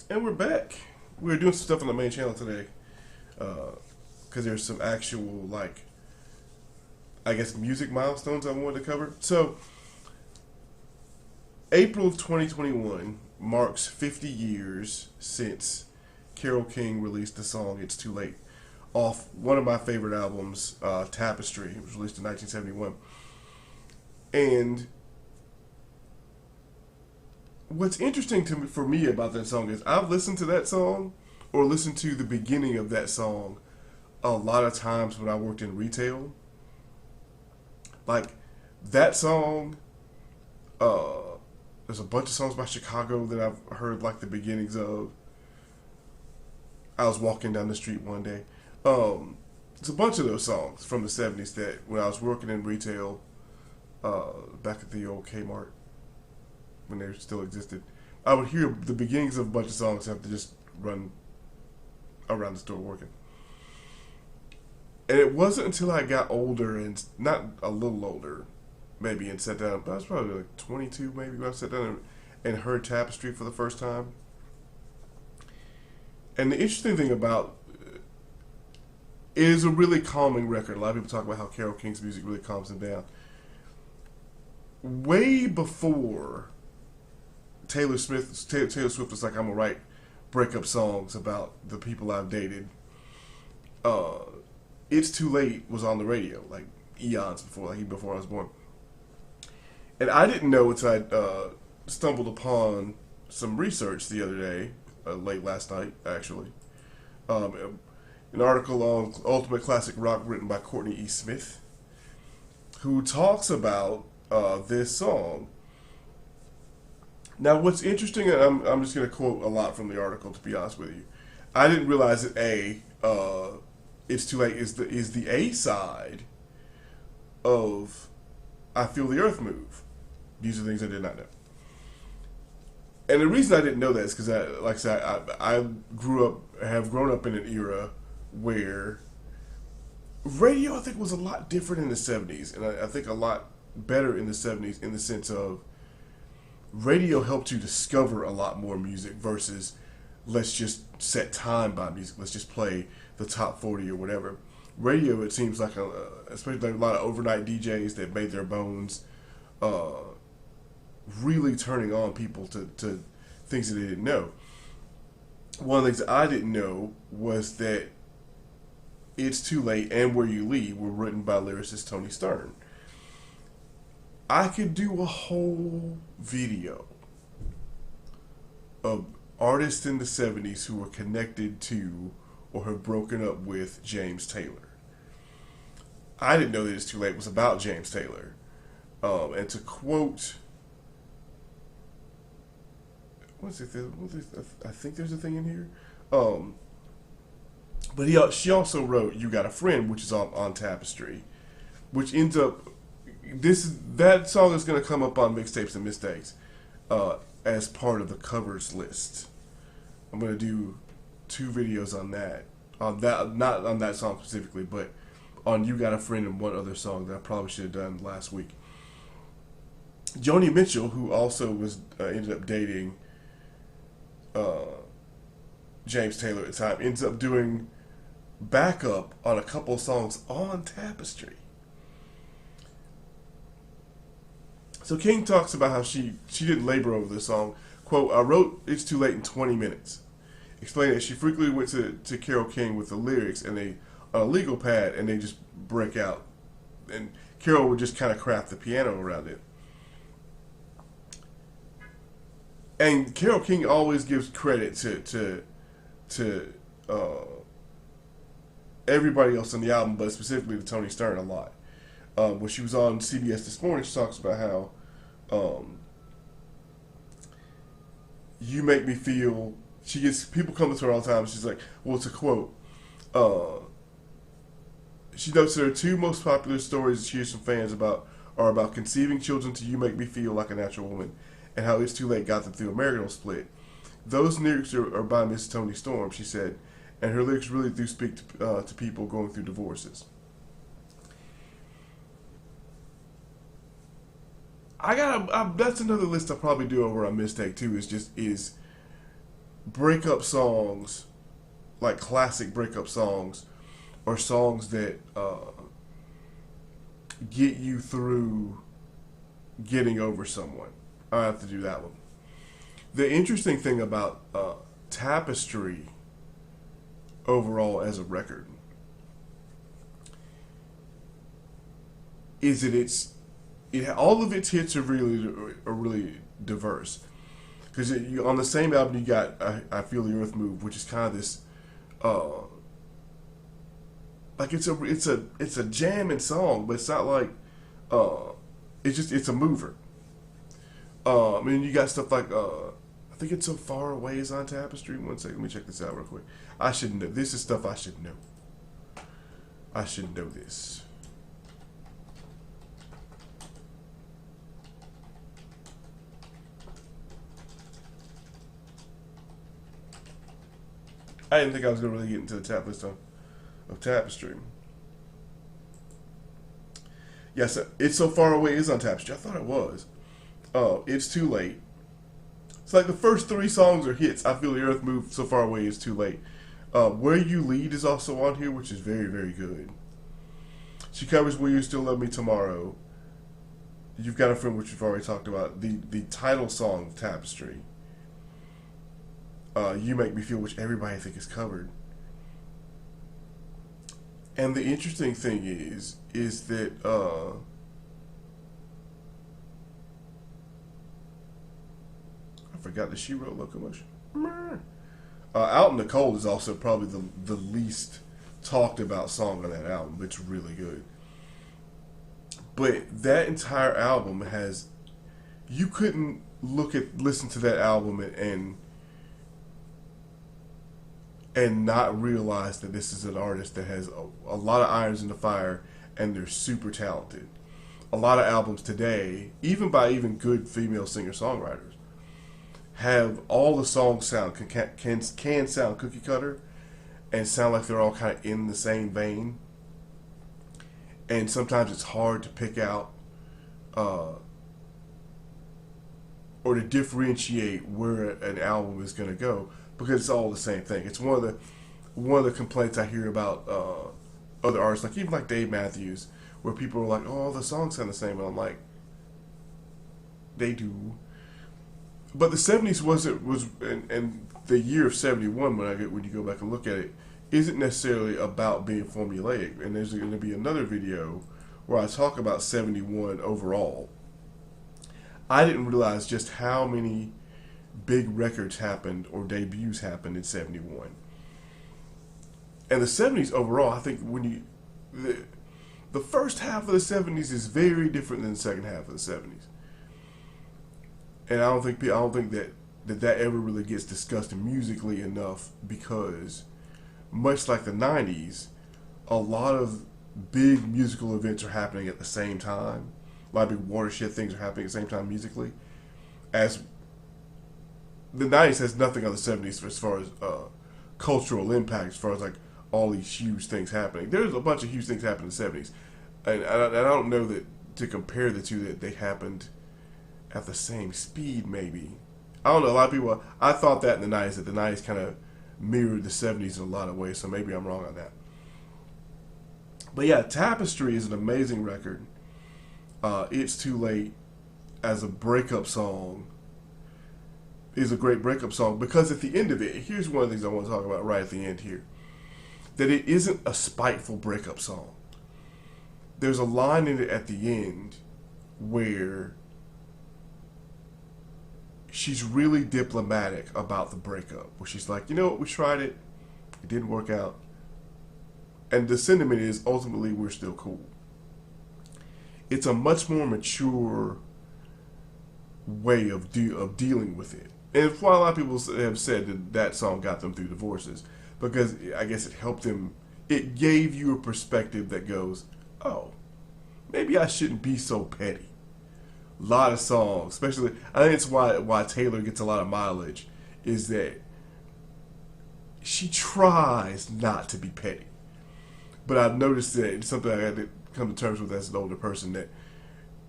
And we're back. We're doing some stuff on the main channel today because there's some actual, I guess, music milestones I wanted to cover. So, April of 2021 marks 50 years since Carole King released the song It's Too Late off one of my favorite albums, Tapestry. It was released in 1971. And what's interesting to me, for me about that song is I've listened to that song or listened to the beginning of that song a lot of times when I worked in retail. Like that song, there's a bunch of songs by Chicago that I've heard like the beginnings of. I was walking down the street one day. It's a bunch of those songs from the 70s that when I was working in retail, back at the old Kmart when they still existed, I would hear the beginnings of a bunch of songs and have to just run around the store working. And it wasn't until I got older and not a little older, maybe, and sat down. But I was probably like 22, maybe, when I sat down and heard Tapestry for the first time. And the interesting thing about it is a really calming record. A lot of people talk about how Carole King's music really calms them down. Way before Taylor Swift was like, I'm gonna write breakup songs about the people I've dated. Uh, it's Too Late was on the radio like eons before, like even before I was born. And I didn't know until I stumbled upon some research the other day, late last night actually. Um, an article on Ultimate Classic Rock written by Courtney E. Smith, who talks about this song. Now, what's interesting, and I'm just going to quote a lot from the article to be honest with you. I didn't realize that "It's Too Late" is the A side of "I Feel the Earth Move." These are things I did not know. And the reason I didn't know that is because, like I said, I have grown up in an era where radio, I think, was a lot different in the 70s, and I think a lot better in the 70s in the sense of radio helped you discover a lot more music versus let's just set time by music. Let's just play the top 40 or whatever. Radio, it seems like, especially a lot of overnight DJs that made their bones uh, really turning on people to things that they didn't know. One of the things that I didn't know was that It's Too Late and Where You Leave were written by lyricist Tony Stern. I could do a whole video of artists in the 70s who were connected to or have broken up with James Taylor. I didn't know that It's Too Late was about James Taylor. And to quote, what's it? I think there's a thing in here. But she also wrote "You Got a Friend," which is on Tapestry, which ends up that song is going to come up on Mixtapes and Mistakes as part of the covers list. I'm going to do 2 videos on that, not on that song specifically, but on "You Got a Friend" and one other song that I probably should have done last week. Joni Mitchell, who also was ended up dating James Taylor at the time, ends up doing backup on a couple of songs on Tapestry. So King talks about how she didn't labor over this song. Quote, I wrote It's Too Late in 20 minutes. Explaining that she frequently went to Carole King with the lyrics and on a legal pad and they just break out. And Carole would just kind of craft the piano around it. And Carole King always gives credit to everybody else on the album, but specifically to Tony Stern a lot. When she was on CBS This Morning, she talks about how you make me feel. She gets people coming to her all the time. She's like, well, it's a quote. She notes that her 2 most popular stories she hears from fans are about conceiving children to "You Make Me Feel Like a Natural Woman" and how It's Too Late got them through a marital split. Those lyrics are by Miss Toni Storm, she said, and her lyrics really do speak to people going through divorces. That's another list I'll probably do over on Mistake too. Is breakup songs, like classic breakup songs, or songs that get you through getting over someone. I have to do that one. The interesting thing about Tapestry overall as a record is that all of its hits are really diverse. Because on the same album you got I Feel the Earth Move, which is kind of this uh, like it's a jamming song, but it's not like it's a mover. I mean, you got stuff like I think It's So Far Away is on Tapestry. One second, let me check this out real quick. I should know. This is stuff I should know. I should know this. I didn't think I was going to really get into the tap list of Tapestry. Yes, It's So Far Away is on Tapestry. I thought it was. It's Too Late. It's like the first three songs are hits. I Feel the Earth Move, So Far Away is Too Late. Where You Lead is also on here, which is very, very good. She covers Will You Still Love Me Tomorrow. You've Got a Friend, which we've already talked about. The title song of Tapestry. You Make Me Feel, which everybody I think is covered. And the interesting thing is that I forgot that she wrote Locomotion. Out in the Cold is also probably the least talked about song on that album, but it's really good. But that entire album has, you couldn't listen to that album and not realize that this is an artist that has a lot of irons in the fire and they're super talented. A lot of albums today, even by even good female singer-songwriters, have all the songs can sound cookie cutter and sound like they're all kind of in the same vein. And sometimes it's hard to pick out or to differentiate where an album is going to go, because it's all the same thing. It's one of the complaints I hear about other artists, like even like Dave Matthews, where people are like, "Oh, the songs sound the same," and I'm like, "They do." But the '70s was and the year of '71 when you go back and look at it, isn't necessarily about being formulaic. And there's going to be another video where I talk about '71 overall. I didn't realize just how many big records happened or debuts happened in '71. And the '70s overall, I think the first half of the '70s is very different than the second half of the '70s. And I don't think that ever really gets discussed musically enough, because much like the '90s, a lot of big musical events are happening at the same time. A lot of big watershed things are happening at the same time musically. As the '90s has nothing on the '70s as far as cultural impact, as far as like all these huge things happening. There's a bunch of huge things happening in the '70s, and I don't know that to compare the two that they happened at the same speed. Maybe, I don't know. A lot of people, I thought that in the '90s, that the '90s kind of mirrored the '70s in a lot of ways. So maybe I'm wrong on that. But yeah, Tapestry is an amazing record. It's Too Late as a breakup song is a great breakup song, because at the end of it, here's one of the things I want to talk about right at the end here, that it isn't a spiteful breakup song. There's a line in it at the end where she's really diplomatic about the breakup, where she's like, you know what, we tried it didn't work out, and the sentiment is ultimately we're still cool. It's a much more mature way of dealing with it. And it's why a lot of people have said that song got them through divorces, because I guess it helped them. It gave you a perspective that goes, oh, maybe I shouldn't be so petty. A lot of songs, especially, I think it's why Taylor gets a lot of mileage, is that she tries not to be petty. But I've noticed that it's something I had to come to terms with as an older person, that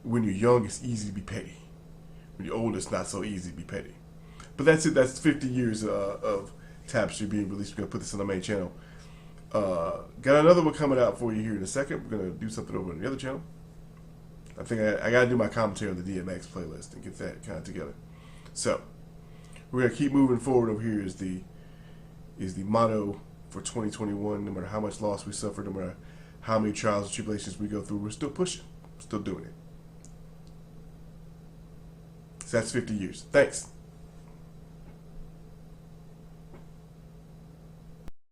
when you're young, it's easy to be petty. When you're older, it's not so easy to be petty. But that's it. That's 50 years of Tapestry being released. We're gonna put this on the main channel. Got another one coming out for you here in a second. We're gonna do something over on the other channel. I think I gotta do my commentary on the DMX playlist and get that kind of together. So we're gonna keep moving forward. Over here is the motto for 2021. No matter how much loss we suffer, no matter how many trials and tribulations we go through, we're still pushing, still doing it. So that's 50 years. Thanks.